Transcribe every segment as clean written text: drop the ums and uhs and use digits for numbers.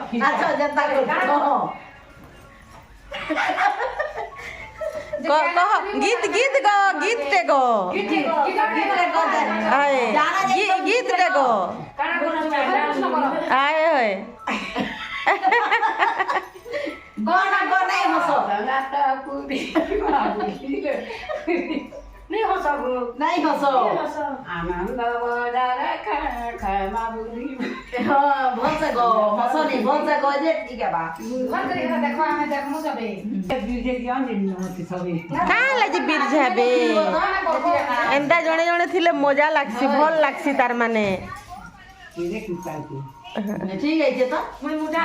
अच्छा जनता को कह गीत गीत गो गीत टे गो आए गीत टे गो आए होय गाना गाना ही हंसो नहीं हंसो नहीं हंसो आनंद बजारे खमा बुली हाँ बहुत से गो हंसो नहीं बहुत से गो जे ठीक है बा देखो हमें देखमु सबे बीजे ज्ञान दिन होती सबे का लाजी बीर जाबे एंदा जणे जणे थिले मजा लागसी भल लागसी तार माने ये किता की ठीक है जे तो मैं मुटा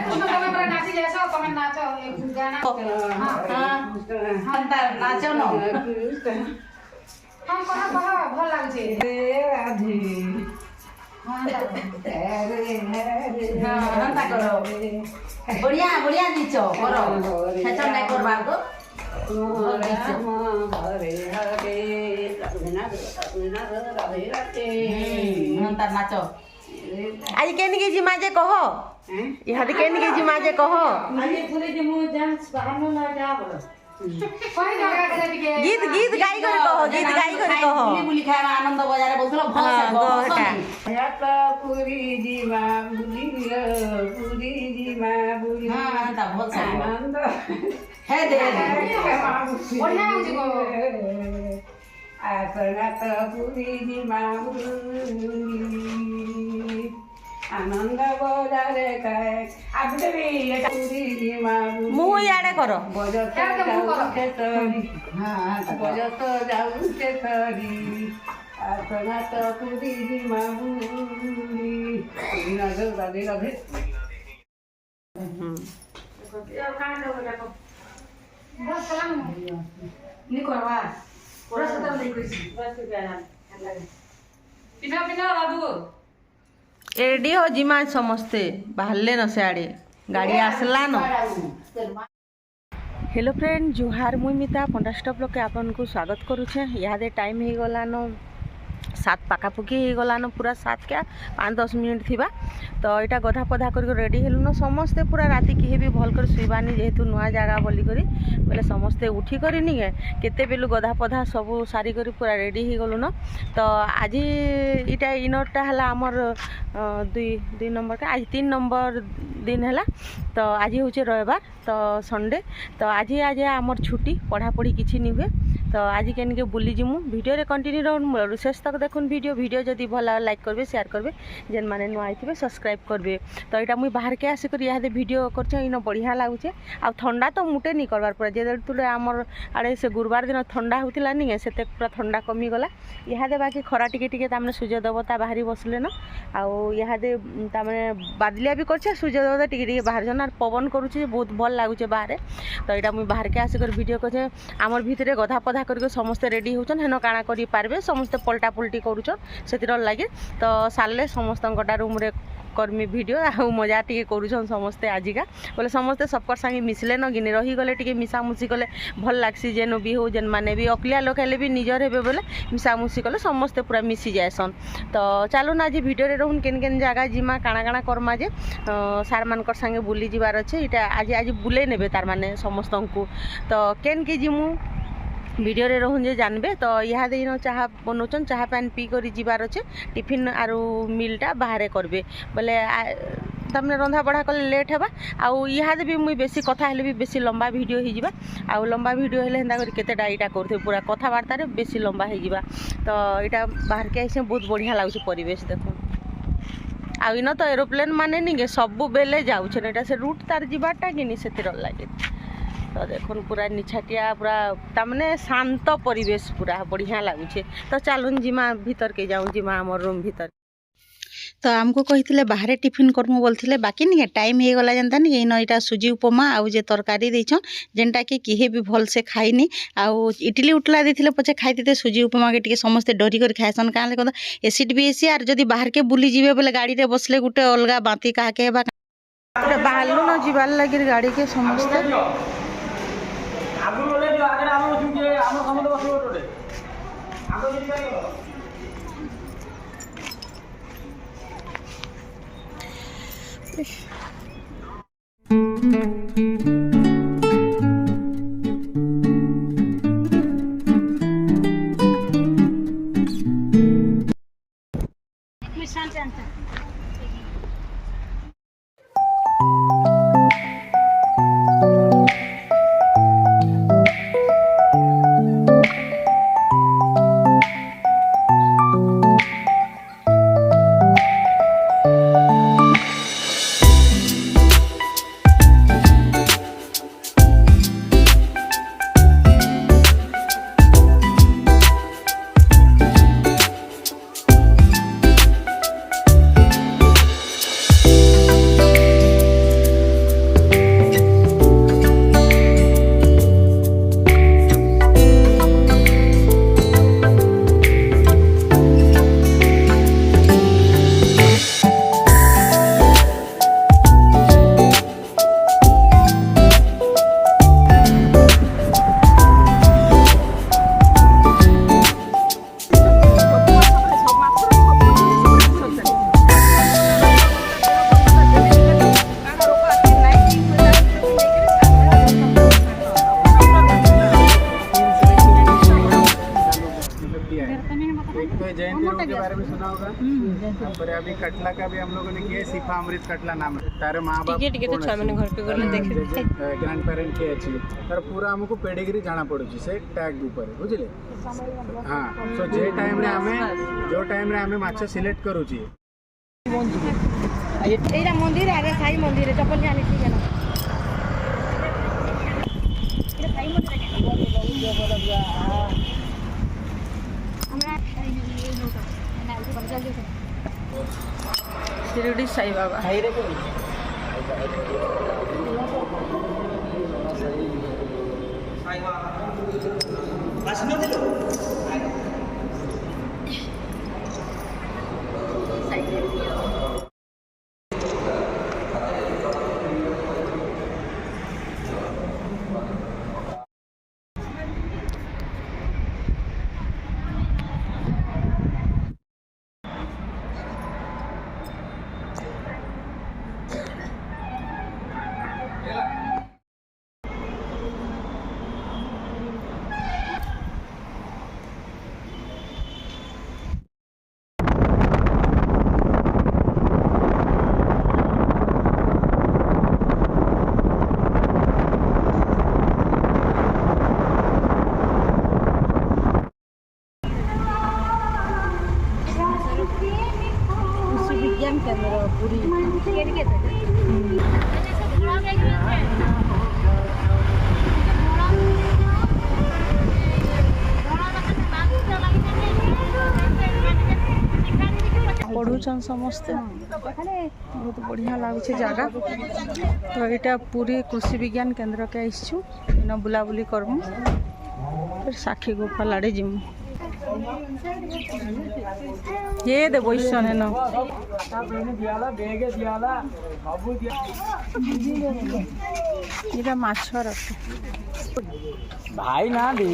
तुम पूरा नाची जैसा तुम नाचो एक गाना हाँ हंता नाचो न हम कहा भल लागछे राधे हंता करो बढ़िया बढ़िया दीचो करो खेचन नहीं करबा को हरे हरे राधे राधे हंता नाचो आज केन के जी माजे कह इहा दे केन के जी माजे कह अरे पूरे जे मु डांस बहानो ना जाब कोई लगा करे के गीत गीत गाई करे कह गीत गाई करे कह बुली बुली खाए आनंद बजारे बोलथलो भल से गो यात पूरी जी मां बुली पूरी जी मां बुली हां हंता भल से आनंद हे दे बढ़िया होजी गो आसनात पूरी जी मां बुली आनंद बजारे काय आबे भी पूरी जी मां बुली मुह याडे करो बजत जाऊते तरी हां बजत जाऊते तरी आसनात पूरी जी मां बुली राधे राधे राधे बस कलम नी करवा पूरा सतम नहीं कोई बस गाना पिना पिना बाबू रेडी हो जिमा समस्ते बाहरले न से आड़े गाड़ी आसला न हेलो फ्रेंड जुहार मुई मिता पंडा स्टॉप लोग के आपन को स्वागत करुछे इहादे टाइम ही गलान 7 पाखापुखी हो गलान पूरा 7 क्या 5-10 मिनट थिबा तो यहाँ गधा पधा कर रेडी हेलुन समस्ते पूरा राति किए भी भल कर शुवानी जेहेतु नुआ जगह बोली करी बोले समस्ते उठी करी नी केते बेलु गधा पधा सब सारी करी पूरा रेडी हो गलुन तो आज इटा इनरटा हला हमर 2 नंबर का आज 3 नंबर दिन है तो आज हूँ रविवार तो संडे तो आज आमर छुट्टी पढ़ापढ़ी किसी नहीं हुए तो आज के बुली जिमु वीडियो रे कंटिन्यू रहूँ शेष तक देखुन वीडियो जदि भल लाइक करबे शेयर करबे जेन माने नुआ आइथिबे सब्सक्राइब करबे तो यहाँ मुई बाहर के आसिक इहादे वीडियो कर इन बढ़िया लगुचे आ ठंडा तो मुटे नहीं करवार पूरा जे आमर आड़े से गुरुवार दिन ठंडा होता नहीं से पूरा ठंडा कमीगला इहादे बाकी खरा टिके तामने सूर्य देवता बाहरी बसले न आउ इहादे तामने बादलिया भी करछे सूर्य देवता टिके बाहर जन पवन करुचे बहुत भल लगुचे बाहर तो यहाँ मुई बाहर के आसिक वीडियो करछे आमर भितरे गधा पधा करके समस्ते रेडी होचन हेन काଣା करि पारबे समस्ते पलटा पलटी करूचन सेतिर लागे तो साले समस्त रूम रे कर्मी वीडियो आ मजा टी करूछन समस्ते आजिका बोले समस्ते सबकर संगे मिसले न गिनी रही गले टी मिसामुसी कले भल लागसी जेन भी हो जेन माने भी अकलिया लोक हेले भी निजर हेबे बोले मिसामुसी कले समस्ते पूरा मिसी जाएसन तो चलो ना आज वीडियो रे रहून केन केन जगह जिमा काଣା काଣା करमा जे सार मानकर संगे बुली जिबार अच्छे इटा आज आज बुले नेबे तार माने समस्त को तो केन के जिमु वीडियो रे रहूँ जे जानबे तो यहाँ दिन चाह बनाऊन चाह पान पी कर जीवार अच्छे टिफिन आरु मिलटा बाहर करबे बोले तमने रंधा बढ़ा कले लेट हेबा आउ इहादे भी मुई बेसी कथा हेले भी बेसी लंबा वीडियो हो जिबा आउ लंबा वीडियो हेले हेंदा करी केतेटा इटा करथे पूरा कथाबार्ता रे बेसी लंबा हो जिबा तो इटा बाहर के आइसे बहुत बढ़िया लागुछ परिवेश देखो आउ इन तो एरोप्लेन माने नहीं सब बेले जाउछन एटा से रूट तार जिबाटा कि नि सेतिर लागे तो देखो पूरा निछाटिया पूरा तमने शांत परिवेश पूरा बढ़िया लगुचे तो चलून जिमा भीतर के जाऊँ जिमा आम रूम भीतर तो आमको कही बाहर टिफिन करमु बोलते बाकी नहीं टाइम हो गला जनता नहीं इन यहाँ सुजी उपमा आउ जे तरकारी देछन जेनटा कि किए भी भल से खाइनी आउ इडली उठला देथिले पछे खाइते सुजी उपमा के समस्ते डरी कर खाएसन काले कद एसिड भी एसी आर जदि बाहर के बुली जीवे बोले गाड़ी रे बसले गुटे अलगा बाती काहा के हेबा बाहरलु न जीवार लगी गाड़ी के समस्ते आगु ले जो आगे आम जे आम समझ बसो टोटे आगु जे के बारे में सुना होगा। पर अभी कटला का भी हम लोगों ने किया, सिफा अमृत कटला नाम है। तारे माँ बाप ग्रैंड पेरेंट किए अच्छी तर पूरा हमको पेडिग्री जाना पड़ुଛି से टैग ऊपर बुझले। हाँ सो जे टाइम रे हमें माछ सिलेक्ट करूची एरा मंदिर आगे साई मंदिर है चप्पल जाने ठीक है ना एरा साई मंदिर है शिरडी साई बाबा पढ़ुचन समस्ते बहुत बढ़िया लगुच जगह। तो यहाँ पूरी कृषि विज्ञान केंद्र के आसचु इन बुलाबुली करमु फिर साक्षी गोपाल आड़े जीमु ये दे बैसन है न ये माछ रखे भाई ना दे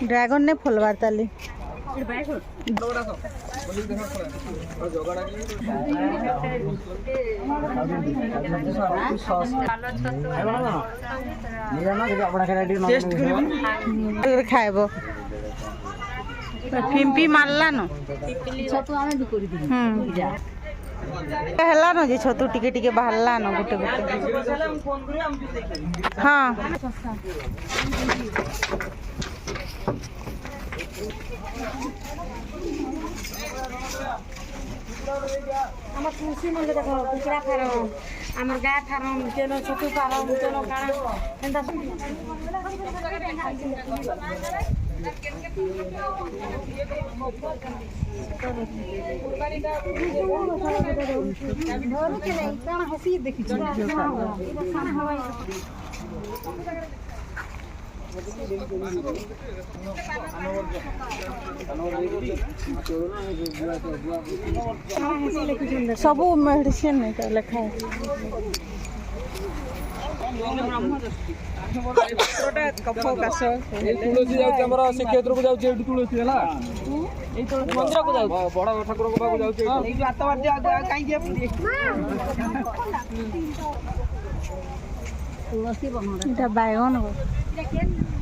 ड्रैगन ने फुलवार ताली खाइब फिम्पी मारला न है जे छतु टिके टिके बाहरला न गोटे गोटे हाँ आम कृषि मंदिर देख कुकुड़ा फार्म आम गाय फार्म तेल छतु फार्म तेल काଣା सब मेडिसिन लिखा है तुलसी जाऊँ से क्षेत्र को जाऊँ तुलसी है ମନ୍ଦିରକୁ ଯାଉଛି ବଡ଼ ଠାକୁରଙ୍କ ପାଖକୁ ଯାଉଛି ଏଇ ଯୋଉ ହାତ ମାରି କାହିଁକି ଏଇଟା ବାଇଗଣ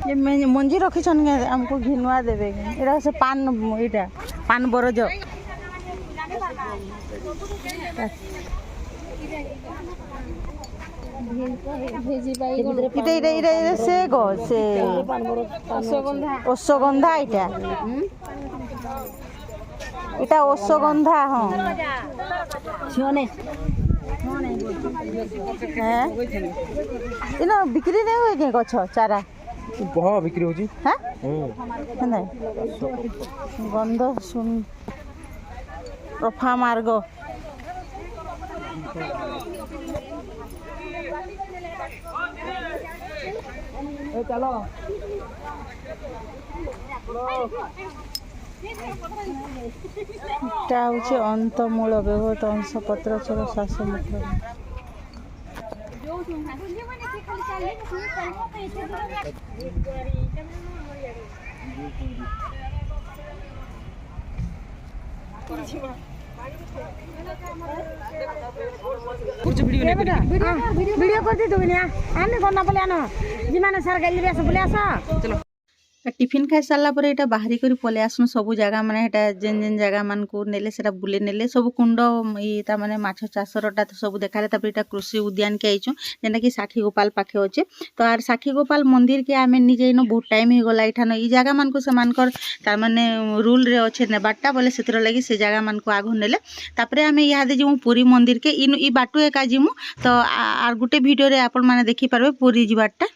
ये मंजी रखीछन हमको घिनुआ देवे एटा से पान इटा पान बरज से गो से ओसगंधा इटा इटा ओसगंधा हाँ इना बिक्री नहीं हुए के गछ चारा बहुत बिक्री होची हाँ नहीं गंध सुन रफा मार्ग चलो এটা হচ্ছে অন্তমূল ব্যবহৃত অংশপত্র ছিল শ্বাসমূত্র ভিডিও করতে তুমি না আমি করনা বলে আনো যিমানে সার গাইলি বেশ বলে আসা চলো টিফিন খাই সারা পরে এটা বাহারি করে পলে আসুন সবু জায়গা মানে এটা যেন যেন জায়গা মানকু নেলে সেটা বুলে নেলে সবু কুণ্ড তা মানে মাছ চাষরটা সবু দেখালে তারপরে এটা কৃষি উদ্যান কে আইছু যেটা কি সাক্ষী গোপাল পাখে অছে তো আর সাক্ষী গোপাল মন্দির কে আমি নিজে ইনো বহুত টাইম হয়ে গলা এঠান এই জায়গা মানকু সেমানকর তার মানে রুল রে অছে নেবারটা বলে সেতর লাগি সে জায়গা মানকু আঘু নেলে তারপরে আমি ইহাদে যিমু পুরী মন্দির কে ই বাটু একা যিমু তো আর গোটে ভিডিও রে আপন মানে দেখি পারবে পুরী যাবারটা